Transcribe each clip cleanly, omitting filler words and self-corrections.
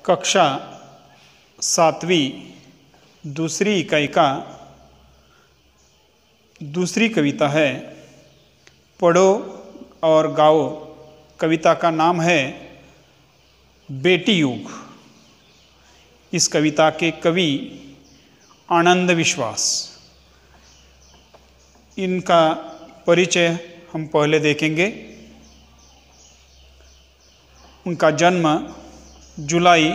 कक्षा 7वीं दूसरी इकाई का दूसरी कविता है पढ़ो और गाओ। कविता का नाम है बेटी युग। इस कविता के कवि आनंद विश्वास। इनका परिचय हम पहले देखेंगे। उनका जन्म जुलाई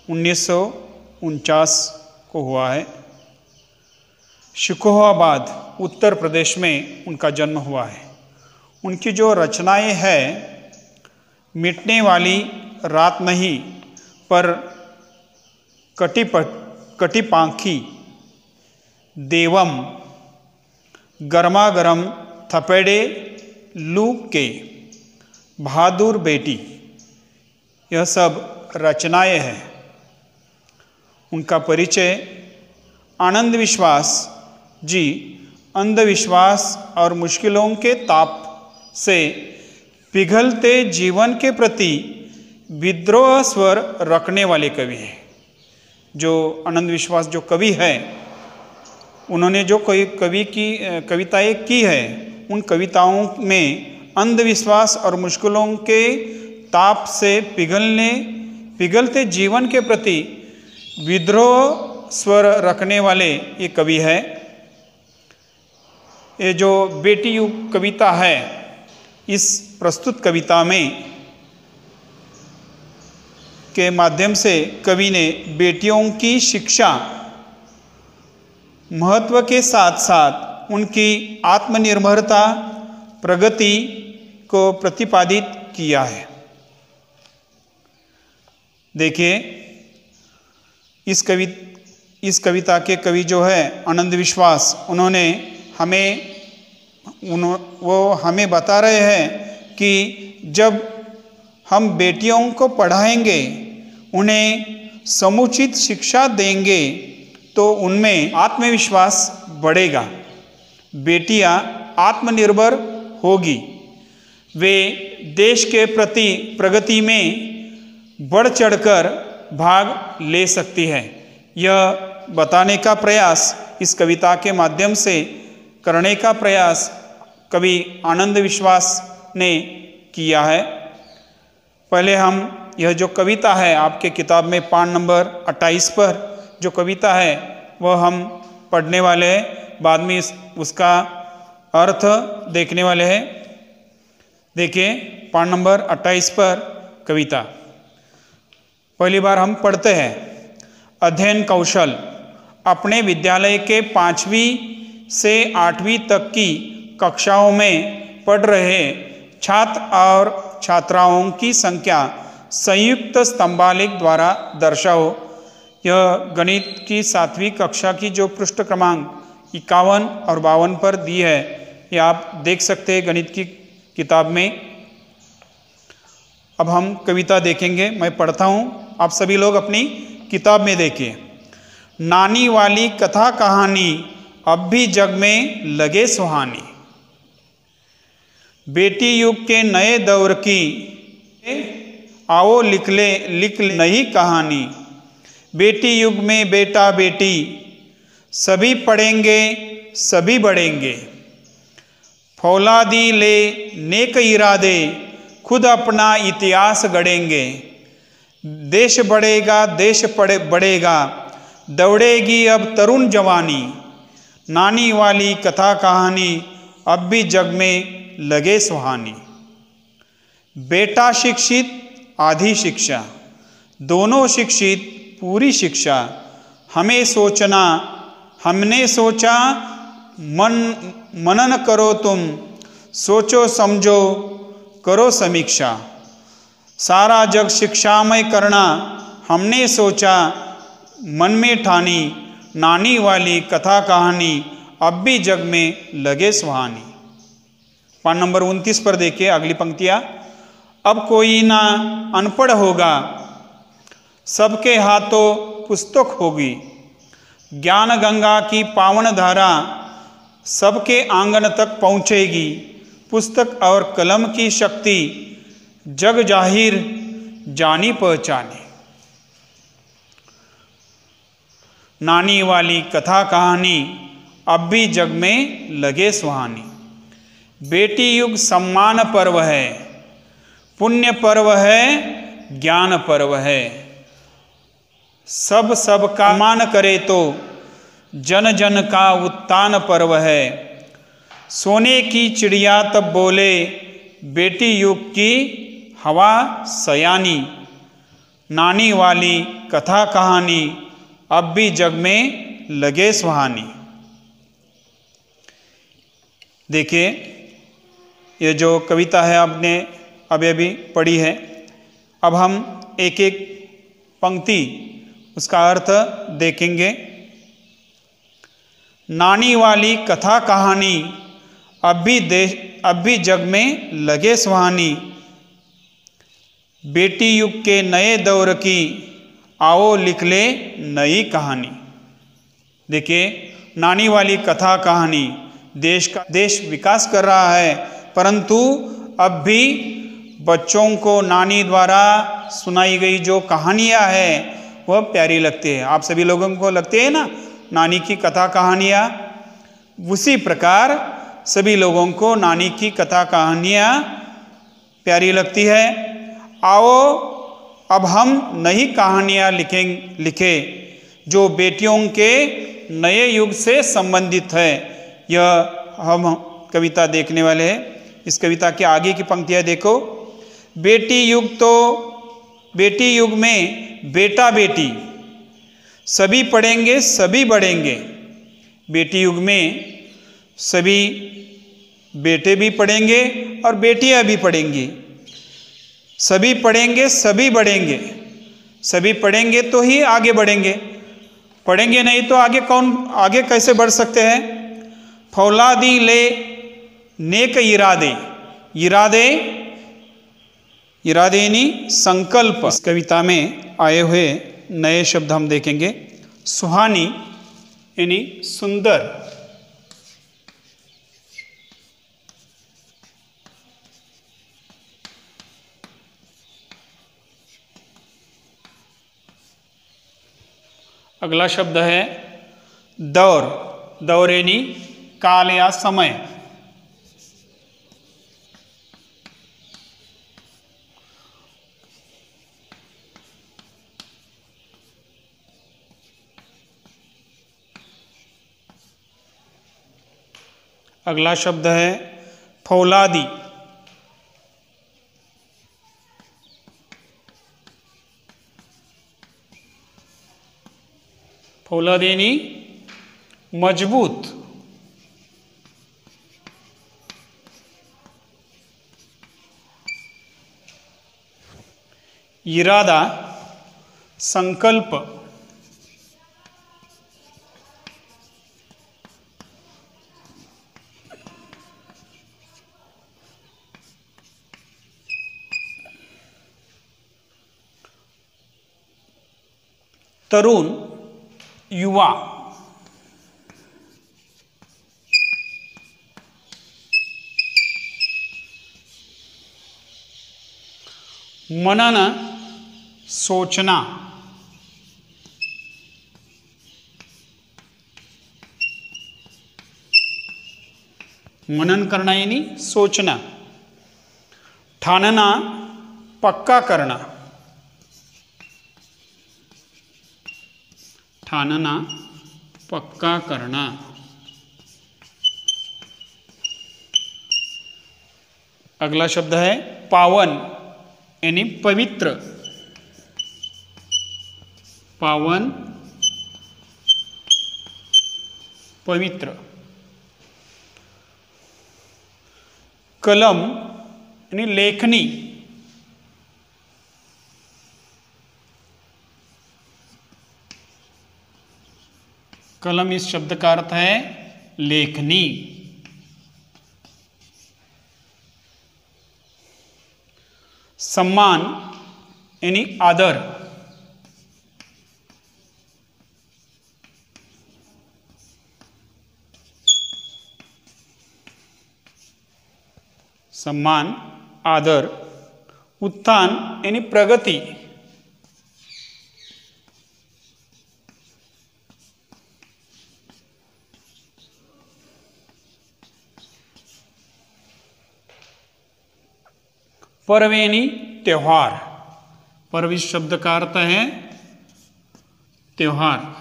1949 को हुआ है। शिकोहाबाद उत्तर प्रदेश में उनका जन्म हुआ है। उनकी जो रचनाएं हैं, मिटने वाली रात नहीं पर कटिपांखी, देवम, गर्मा गर्म थपेड़े लू के, बहादुर बेटी, यह सब रचनाएं हैं। उनका परिचय आनंद विश्वास जी अंधविश्वास और मुश्किलों के ताप से पिघलते जीवन के प्रति विद्रोह स्वर रखने वाले कवि हैं। जो आनंद विश्वास जो कवि है, उन्होंने जो कोई कवि की कविताएं की है, उन कविताओं में अंधविश्वास और मुश्किलों के ताप से पिघलते जीवन के प्रति विद्रोह स्वर रखने वाले ये कवि है। ये जो बेटी युग कविता है, इस प्रस्तुत कविता में के माध्यम से कवि ने बेटियों की शिक्षा महत्व के साथ साथ उनकी आत्मनिर्भरता प्रगति को प्रतिपादित किया है। देखिए, इस कविता के कवि जो है आनंद विश्वास, उन्होंने हमें बता रहे हैं कि जब हम बेटियों को पढ़ाएंगे, उन्हें समुचित शिक्षा देंगे, तो उनमें आत्मविश्वास बढ़ेगा, बेटियां आत्मनिर्भर होगी, वे देश के प्रति प्रगति में बढ़ चढ़कर भाग ले सकती है। यह बताने का प्रयास इस कविता के माध्यम से करने का प्रयास कवि आनंद विश्वास ने किया है। पहले हम यह जो कविता है आपके किताब में पान नंबर 28 पर जो कविता है वह हम पढ़ने वाले हैं, बाद में उसका अर्थ देखने वाले हैं। देखिए, पान नंबर 28 पर कविता पहली बार हम पढ़ते हैं। अध्ययन कौशल। अपने विद्यालय के 5वीं से 8वीं तक की कक्षाओं में पढ़ रहे छात्र और छात्राओं की संख्या संयुक्त स्तंभालेख द्वारा दर्शाओ। यह गणित की 7वीं कक्षा की जो पृष्ठ क्रमांक 51 और 52 पर दी है, यह आप देख सकते हैं गणित की किताब में। अब हम कविता देखेंगे, मैं पढ़ता हूँ, आप सभी लोग अपनी किताब में देखिए। नानी वाली कथा कहानी अब भी जग में लगे सुहानी। बेटी युग के नए दौर की आओ लिख नई कहानी। बेटी युग में बेटा बेटी सभी पढ़ेंगे, सभी बढ़ेंगे। फौलादी ले नेक इरादे खुद अपना इतिहास गढ़ेंगे। देश बढ़ेगा, देश बढ़ेगा, दौड़ेगी अब तरुण जवानी। नानी वाली कथा कहानी अब भी जग में लगे सुहानी। बेटा शिक्षित आधी शिक्षा, दोनों शिक्षित पूरी शिक्षा। हमने सोचा मनन करो तुम, सोचो समझो करो समीक्षा। सारा जग शिक्षामय करना हमने सोचा, मन में ठानी। नानी वाली कथा कहानी अब भी जग में लगे सुहानी। पान नंबर 29 पर देखिए अगली पंक्तियाँ। अब कोई ना अनपढ़ होगा, सबके हाथों पुस्तक होगी। ज्ञान गंगा की पावन धारा सबके आंगन तक पहुँचेगी। पुस्तक और कलम की शक्ति जग जाहिर जानी पहचानी। नानी वाली कथा कहानी अब भी जग में लगे सुहानी। बेटी युग सम्मान पर्व है, पुण्य पर्व है, ज्ञान पर्व है। सब का मान करे तो जन जन का उत्तान पर्व है। सोने की चिड़िया तब बोले बेटी युग की हवा सयानी। नानी वाली कथा कहानी अब भी जग में लगे सुहानी। देखिए, ये जो कविता है आपने अभी पढ़ी है। अब हम एक एक पंक्ति उसका अर्थ देखेंगे। नानी वाली कथा कहानी अब भी जग में लगे सुहानी। बेटी युग के नए दौर की आओ लिख ले नई कहानी। देखिए, नानी वाली कथा कहानी, देश विकास कर रहा है, परंतु अब भी बच्चों को नानी द्वारा सुनाई गई जो कहानियाँ हैं वह प्यारी लगती है। आप सभी लोगों को लगती है ना नानी की कथा कहानियाँ? उसी प्रकार सभी लोगों को नानी की कथा कहानियाँ प्यारी लगती है। आओ अब हम नई कहानियाँ लिखे जो बेटियों के नए युग से संबंधित है। यह हम कविता देखने वाले हैं। इस कविता के आगे की पंक्तियाँ देखो। बेटी युग में बेटा बेटी सभी पढ़ेंगे सभी बढ़ेंगे। बेटी युग में सभी बेटे भी पढ़ेंगे और बेटियां भी पढ़ेंगी। सभी पढ़ेंगे सभी बढ़ेंगे। सभी पढ़ेंगे तो ही आगे बढ़ेंगे, पढ़ेंगे नहीं तो आगे कैसे बढ़ सकते हैं। फौलादी ले नेक इरादे यानी संकल्प। इस कविता में आए हुए नए शब्द हम देखेंगे। सुहानी यानी सुंदर, अगला शब्द है दौर यानी काल या समय। अगला शब्द है फौलादी। फौलादी यानी मजबूत। इरादा संकल्प। तरुण युवा। मनन सोचना। मनन करना यानी सोचना। ठानना पक्का करना। ठानना पक्का करना। अगला शब्द है पावन यानी पवित्र। पावन पवित्र। कलम यानी लेखनी। कलम इस शब्द का अर्थ है लेखनी। सम्मान यानी आदर। सम्मान आदर। उत्थान यानी प्रगति। पर्व यानी त्योहार। पर्व इस शब्द का अर्थ है त्योहार।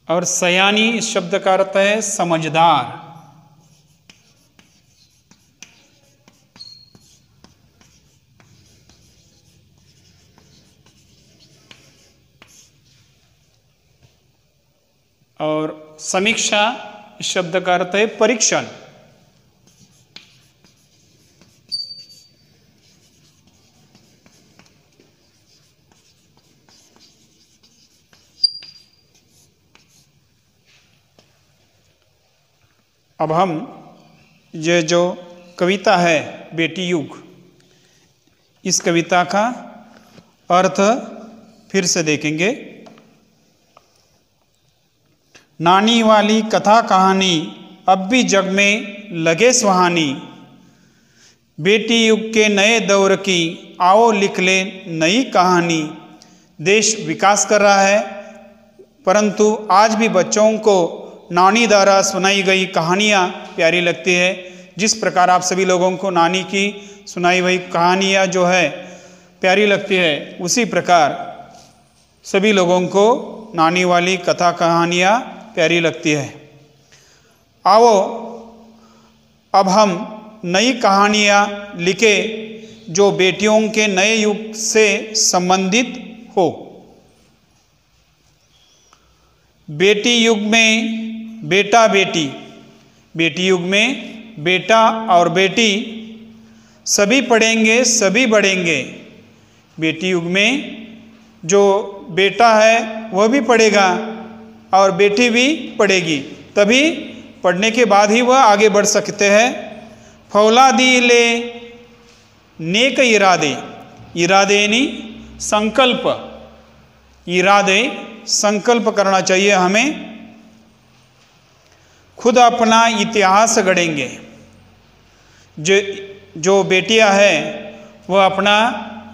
और सयानी इस शब्द का अर्थ है समझदार। और समीक्षा इस शब्द का अर्थ है परीक्षण। अब हम ये जो कविता है बेटी युग, इस कविता का अर्थ फिर से देखेंगे। नानी वाली कथा कहानी अब भी जग में लगे सुहानी, बेटी युग के नए दौर की आओ लिख ले नई कहानी। देश विकास कर रहा है, परंतु आज भी बच्चों को नानी द्वारा सुनाई गई कहानियाँ प्यारी लगती है। जिस प्रकार आप सभी लोगों को नानी की सुनाई हुई कहानियाँ जो है प्यारी लगती है, उसी प्रकार सभी लोगों को नानी वाली कथा कहानियाँ प्यारी लगती है। आओ अब हम नई कहानियाँ लिखे जो बेटियों के नए युग से संबंधित हो। बेटी युग में बेटा बेटी, बेटी युग में बेटा और बेटी सभी पढ़ेंगे सभी बढ़ेंगे। बेटी युग में जो बेटा है वह भी पढ़ेगा और बेटी भी पढ़ेगी, तभी पढ़ने के बाद ही वह आगे बढ़ सकते हैं। फौलादी ले नेक इरादे, इरादे यानी संकल्प, इरादे संकल्प करना चाहिए हमें। खुद अपना इतिहास गढ़ेंगे। जो बेटियां हैं वह अपना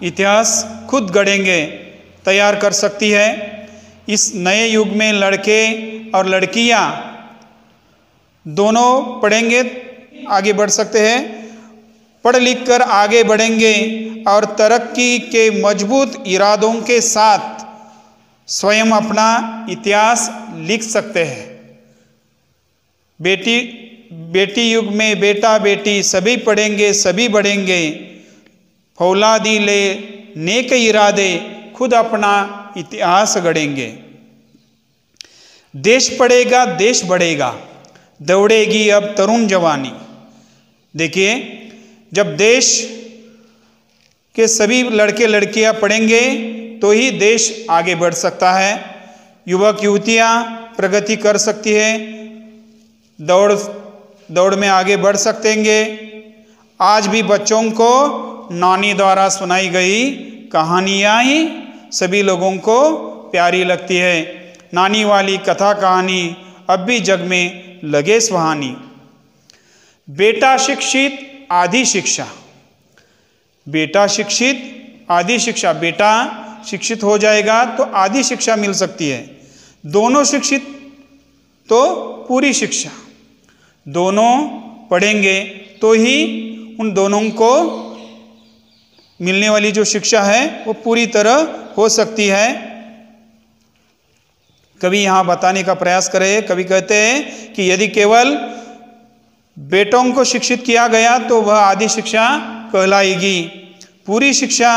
इतिहास खुद गढ़ेंगे, तैयार कर सकती है। इस नए युग में लड़के और लड़कियां दोनों पढ़ेंगे, आगे बढ़ सकते हैं। पढ़ लिख कर आगे बढ़ेंगे और तरक्की के मजबूत इरादों के साथ स्वयं अपना इतिहास लिख सकते हैं। बेटी युग में बेटा बेटी सभी पढ़ेंगे सभी बढ़ेंगे। फौलादी ले नेक इरादे, खुद अपना इतिहास गढ़ेंगे। देश पढ़ेगा देश बढ़ेगा, दौड़ेगी अब तरुण जवानी। देखिए, जब देश के सभी लड़के लड़कियां पढ़ेंगे तो ही देश आगे बढ़ सकता है। युवक युवतियां प्रगति कर सकती है, दौड़ में आगे बढ़ सकेंगे। आज भी बच्चों को नानी द्वारा सुनाई गई कहानियाँ ही सभी लोगों को प्यारी लगती है। नानी वाली कथा कहानी अब भी जग में लगे सुहानी। बेटा शिक्षित आदि शिक्षा, बेटा शिक्षित आदि शिक्षा, बेटा शिक्षित हो जाएगा तो आदि शिक्षा मिल सकती है। दोनों शिक्षित तो पूरी शिक्षा, दोनों पढ़ेंगे तो ही उन दोनों को मिलने वाली जो शिक्षा है वो पूरी तरह हो सकती है। कवि यहाँ बताने का प्रयास करे, कवि कहते हैं कि यदि केवल बेटों को शिक्षित किया गया तो वह आदि शिक्षा कहलाएगी। पूरी शिक्षा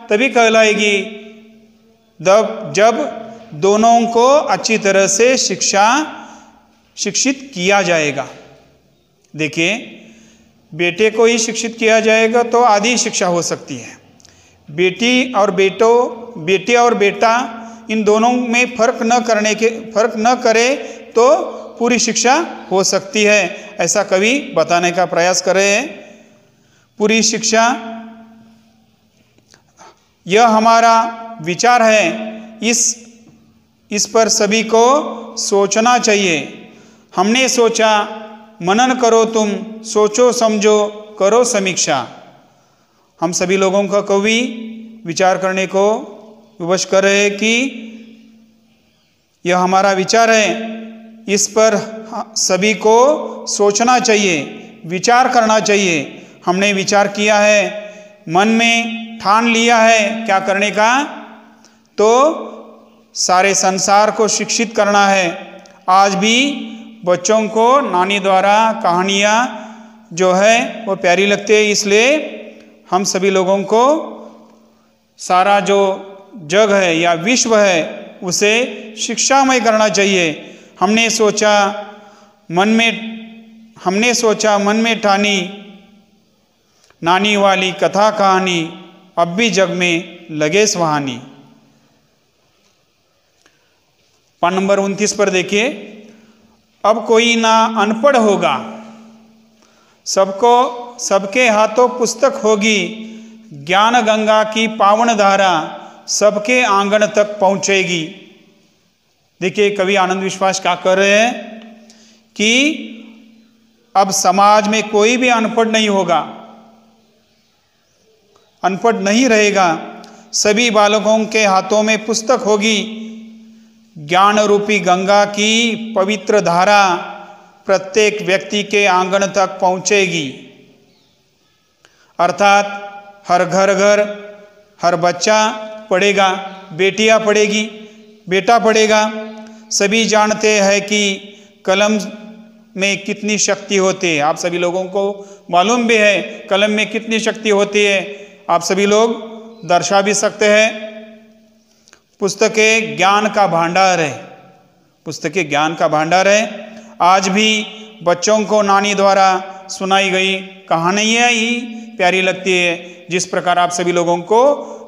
तभी कहलाएगी जब दोनों को अच्छी तरह से शिक्षित किया जाएगा। देखिए, बेटे को ही शिक्षित किया जाएगा तो आधी शिक्षा हो सकती है। बेटी और बेटा इन दोनों में फर्क न करे तो पूरी शिक्षा हो सकती है, ऐसा कवि बताने का प्रयास कर रहे हैं। पूरी शिक्षा, यह हमारा विचार है, इस पर सभी को सोचना चाहिए। हमने सोचा, मनन करो तुम, सोचो समझो करो समीक्षा। हम सभी लोगों का कवि विचार करने को विवश कर रहे हैं कि यह हमारा विचार है, इस पर सभी को सोचना चाहिए, विचार करना चाहिए। हमने विचार किया है, मन में ठान लिया है क्या करने का, तो सारे संसार को शिक्षित करना है। आज भी बच्चों को नानी द्वारा कहानियाँ जो है वो प्यारी लगती है, इसलिए हम सभी लोगों को सारा जो जग है या विश्व है उसे शिक्षामय करना चाहिए। हमने सोचा मन में ठानी, नानी वाली कथा कहानी अब भी जग में लगे सुहानी। पान नंबर 29 पर देखिए, अब कोई ना अनपढ़ होगा, सबके हाथों पुस्तक होगी, ज्ञान गंगा की पावन धारा सबके आंगन तक पहुंचेगी। देखिए कवि आनंद विश्वास क्या कर रहे हैं कि अब समाज में कोई भी अनपढ़ नहीं होगा, अनपढ़ नहीं रहेगा। सभी बालकों के हाथों में पुस्तक होगी, ज्ञान रूपी गंगा की पवित्र धारा प्रत्येक व्यक्ति के आंगन तक पहुंचेगी। अर्थात हर घर हर बच्चा पढ़ेगा, बेटियां पढ़ेगी, बेटा पढ़ेगा। सभी जानते हैं कि कलम में कितनी शक्ति होती है, आप सभी लोगों को मालूम भी है कलम में कितनी शक्ति होती है, आप सभी लोग दर्शा भी सकते हैं। पुस्तकें ज्ञान का भंडार है, पुस्तकें ज्ञान का भंडार है। आज भी बच्चों को नानी द्वारा सुनाई गई कहानियाँ ही प्यारी लगती है, जिस प्रकार आप सभी लोगों को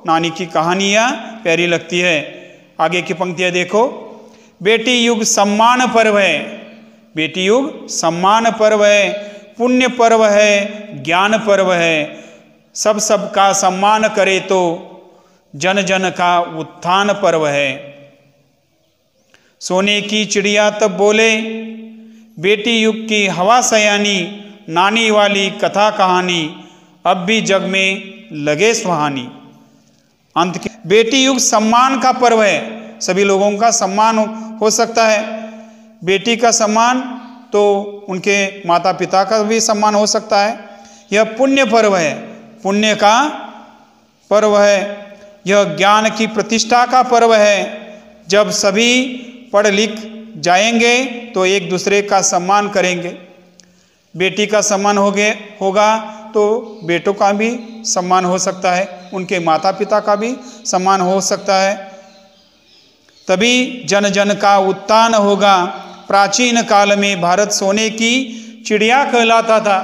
नानी की कहानियाँ प्यारी लगती है। आगे की पंक्तियाँ देखो, बेटी युग सम्मान पर्व है, बेटी युग सम्मान पर्व है, पुण्य पर्व है, ज्ञान पर्व है। सबका सम्मान करे तो जन जन का उत्थान पर्व है। सोने की चिड़िया तब बोले, बेटी युग की हवा सयानी, नानी वाली कथा कहानी अब भी जग में लगे सुहानी। अंत की, बेटी युग सम्मान का पर्व है, सभी लोगों का सम्मान हो सकता है। बेटी का सम्मान तो उनके माता पिता का भी सम्मान हो सकता है। यह पुण्य पर्व है, पुण्य का पर्व है। यह ज्ञान की प्रतिष्ठा का पर्व है। जब सभी पढ़ लिख जाएंगे तो एक दूसरे का सम्मान करेंगे। बेटी का सम्मान होगा तो बेटों का भी सम्मान हो सकता है, उनके माता पिता का भी सम्मान हो सकता है। तभी जन जन का उत्थान होगा। प्राचीन काल में भारत सोने की चिड़िया कहलाता था।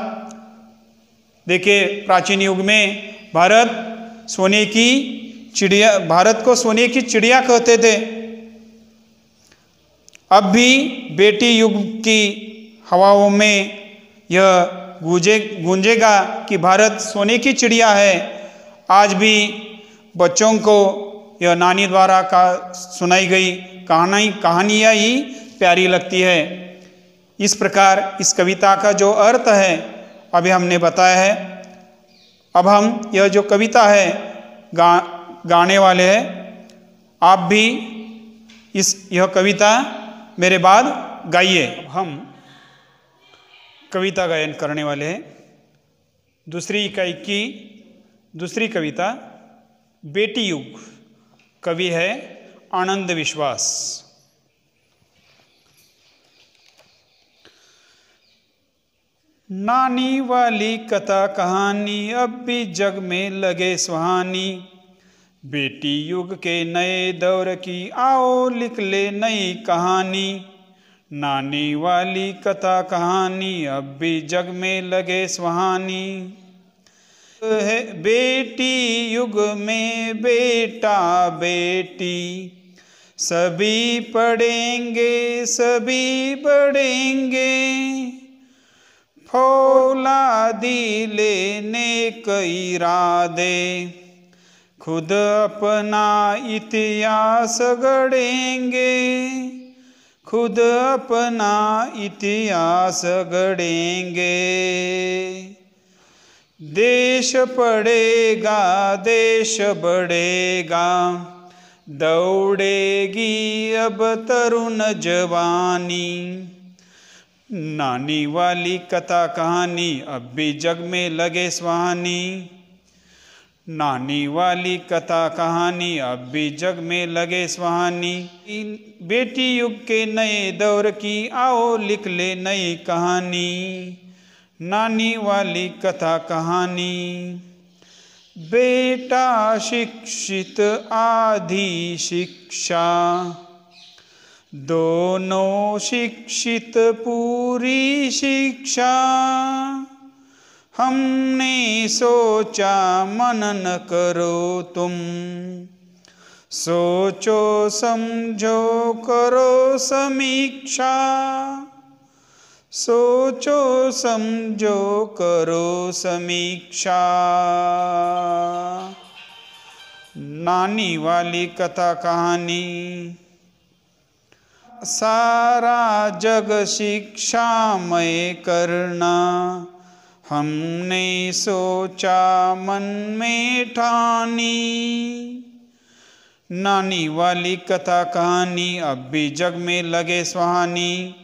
देखिए प्राचीन युग में भारत को सोने की चिड़िया कहते थे। अब भी बेटी युग की हवाओं में यह गूंजेगा कि भारत सोने की चिड़िया है। आज भी बच्चों को यह नानी द्वारा सुनाई गई कहानियाँ ही प्यारी लगती है। इस प्रकार इस कविता का जो अर्थ है अभी हमने बताया है। अब हम यह जो कविता है गाने वाले हैं, आप भी यह कविता मेरे बाद गाइए। हम कविता गायन करने वाले हैं। दूसरी इकाई की दूसरी कविता बेटी युग, कवि है आनंद विश्वास। नानी वाली कथा कहानी अब भी जग में लगे सुहानी। बेटी युग के नए दौर की आओ लिख ले नई कहानी। नानी वाली कथा कहानी अब भी जग में लगे सुहानी। है बेटी युग में बेटा बेटी, सभी पढ़ेंगे सभी बढ़ेंगे। फौलादी लेने कई इरादे, खुद अपना इतिहास गढ़ेंगे। खुद अपना इतिहास गढ़ेंगे। देश पढ़ेगा देश बढ़ेगा, दौड़ेगी अब तरुण जवानी। नानी वाली कथा कहानी अब भी जग में लगे सुहानी। नानी वाली कथा कहानी अब भी जग में लगे सुहानी। बेटी युग के नए दौर की आओ लिख ले नई कहानी। नानी वाली कथा कहानी। बेटा शिक्षित आधी शिक्षा, दोनों शिक्षित पूरी शिक्षा। हमने सोचा मनन करो तुम, सोचो समझो करो समीक्षा। सोचो समझो करो समीक्षा। नानी वाली कथा कहानी। सारा जग शिक्षामय करना, हमने सोचा मन में ठानी। नानी वाली कथा कहानी अब भी जग में लगे सुहानी।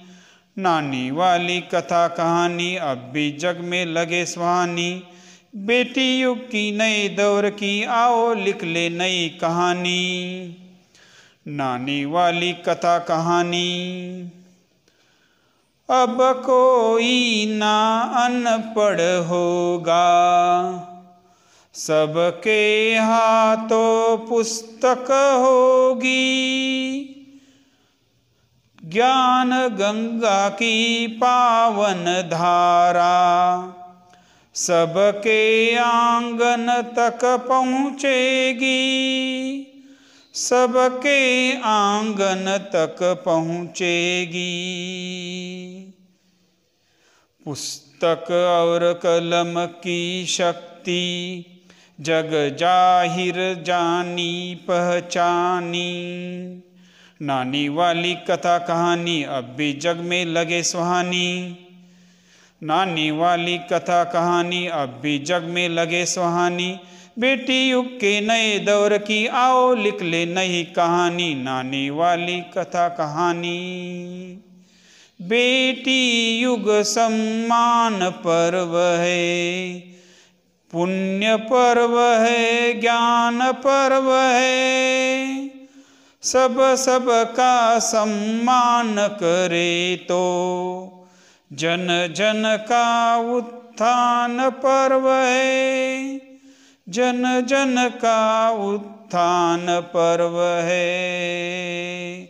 नानी वाली कथा कहानी अब भी जग में लगे सुहानी। बेटी युग की नए दौर की आओ लिख ले नई कहानी। नानी वाली कथा कहानी। अब कोई ना अनपढ़ होगा, सबके हाथों पुस्तक होगी। ज्ञान गंगा की पावन धारा, सबके आंगन तक पहुँचेगी। सबके आंगन तक पहुँचेगी। पुस्तक और कलम की शक्ति जग जाहिर जानी पहचानी। नानी वाली कथा कहानी अब भी जग में लगे सुहानी। नानी वाली कथा कहानी अब भी जग में लगे सुहानी। बेटी युग के नए दौर की आओ लिख ले नई कहानी। नानी वाली कथा कहानी। बेटी युग सम्मान पर्व है, पुण्य पर्व है, ज्ञान पर्व है। सब का सम्मान करे तो जन जन का उत्थान पर्व है। जन जन का उत्थान पर्व है।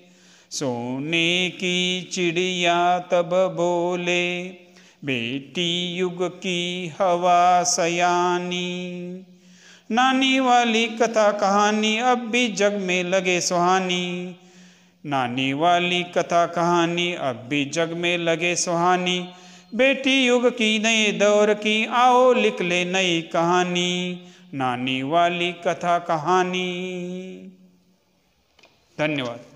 सोने की चिड़िया तब बोले, बेटी युग की हवा सयानी। नानी वाली कथा कहानी अब भी जग में लगे सुहानी। नानी वाली कथा कहानी अब भी जग में लगे सुहानी। बेटी युग की नए दौर की आओ लिख ले नई कहानी। नानी वाली कथा कहानी। धन्यवाद।